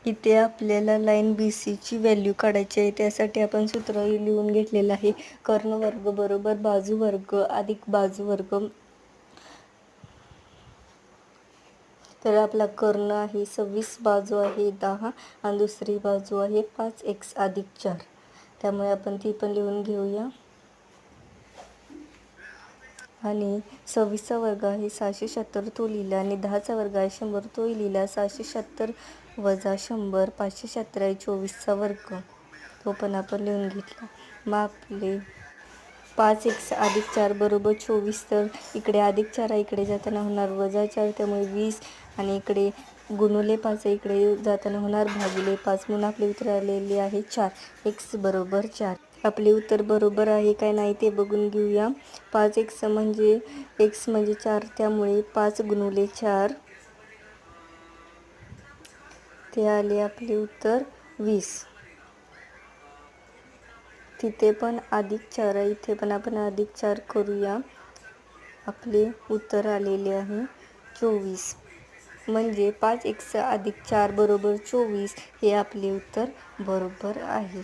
इथे आपल्याला line BC ची व्हॅल्यू काढायची आहे। त्यासाठी आपण सूत्र लिहून घेतलेलं आहे। कर्ण वर्ग बरोबर बाजू वर्ग अधिक बाजू वर्ग। तर आपला कर्ण आहे 26, बाजू आहे 10 आणि दुसरी बाजू आहे 5x अधिक 4। त्यामुळे आपण ती पण लिहून घेऊया। आणि 26 चा वर्ग आहे 676 तो लिहिला आणि 10 चा वर्ग आहे 100 तोही लिहिला। 676 वजा 100 576 आहे 24 चा वर्ग, तो पण आपण लिहून घेतला। मग आपले 5x अधिक 4 बरोबर 24। तर इकडे अधिक 4 आहे, इकडे जाताना होणार वजा 4, त्यामुळे 20 आणि इकडे गुणुले 5 आहे, इकडे जाताना होणार भागिले 5 म्हणून आपले उत्तर आलेले आहे 4। x बरोबर 4। आपले उत्तर बरोबर आहे काय नाही ते बघून घेऊया। 5x म्हणजे x म्हणजे 4, त्यामुळे 5 गुणुले 4 ते आले आपले उत्तर 20। तिथे पण अधिक 4 आहे, इथे पण आपण अधिक 4 करूया। आपले उत्तर आलेले आहे 24। म्हणजे 5x अधिक 4 बरोबर 24 हे आपले उत्तर बरोबर आहे।